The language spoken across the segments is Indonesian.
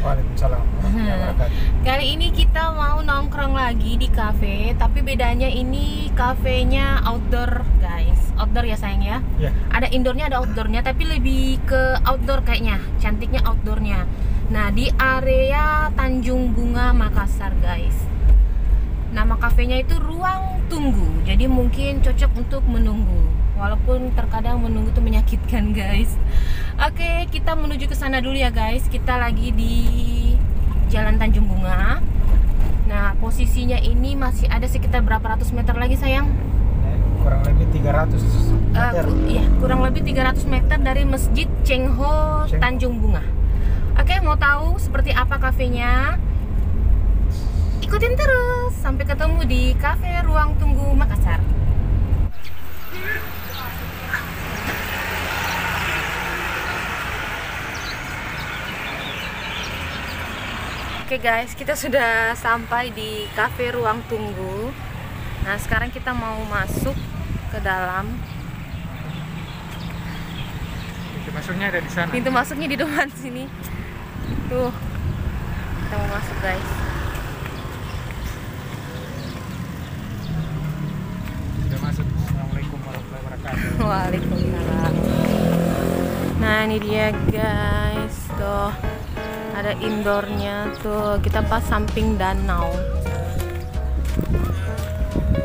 Waalaikumsalam warahmatullahi wabarakatuh. Kali ini kita mau nongkrong lagi di cafe, tapi bedanya ini kafenya outdoor, guys. Outdoor ya sayang ya? Ya. Ada indoornya, ada outdoornya, tapi lebih ke outdoor kayaknya. Cantiknya outdoornya. Nah, di area Tanjung Bunga, Makassar, guys. Nama kafenya itu Ruang Tunggu. Jadi mungkin cocok untuk menunggu. Walaupun terkadang menunggu itu menyakitkan, guys. Oke, kita menuju ke sana dulu ya, guys. Kita lagi di Jalan Tanjung Bunga. Nah, posisinya ini masih ada sekitar berapa ratus meter lagi, sayang? Kurang lebih 300 meter. Iya, kurang lebih 300 meter dari Masjid Cheng Ho Tanjung Bunga. Oke, mau tahu seperti apa kafenya? Ikutin terus sampai ketemu di Cafe Ruang Tunggu Makassar. Oke guys, kita sudah sampai di Cafe Ruang Tunggu. Nah, sekarang kita mau masuk ke dalam. Pintu masuknya ada di sana. Pintu masuknya di depan sini. Tuh, kita mau masuk, guys. Sudah masuk. Assalamualaikum warahmatullahi wabarakatuh. Waalaikumsalam. Nah, ini dia, guys. Tuh, ada indoornya tuh. Kita pas samping danau.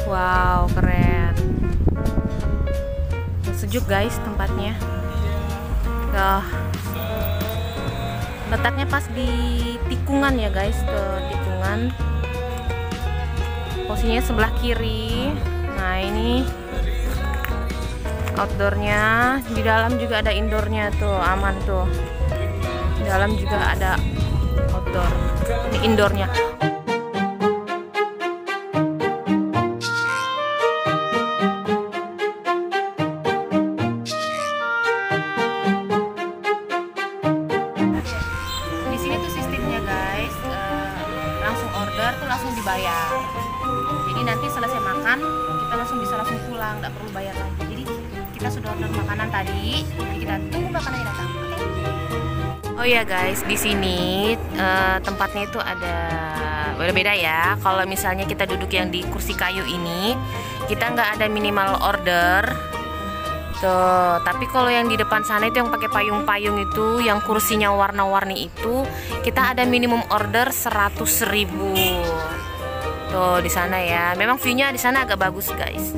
Wow, keren. Sejuk, guys, tempatnya. Tuh. Letaknya pas di tikungan ya, guys. Tuh, tikungan. Posisinya sebelah kiri. Nah, ini outdoornya. Di dalam juga ada indoornya tuh, aman tuh. Di dalam juga ada outdoor. Ini indoornya. Di sini tuh sistemnya, guys, langsung order tuh langsung dibayar. Jadi nanti selesai makan kita langsung pulang, nggak perlu bayar lagi. Jadi kita sudah order makanan tadi, jadi kita tunggu makanannya datang. Oh ya guys, di sini tempatnya itu ada beda-beda ya. Kalau misalnya kita duduk yang di kursi kayu ini, kita nggak ada minimal order. Tuh, tapi kalau yang di depan sana itu yang pakai payung-payung itu, yang kursinya warna-warni itu, kita ada minimum order 100.000. Tuh di sana ya. Memang view-nya di sana agak bagus, guys.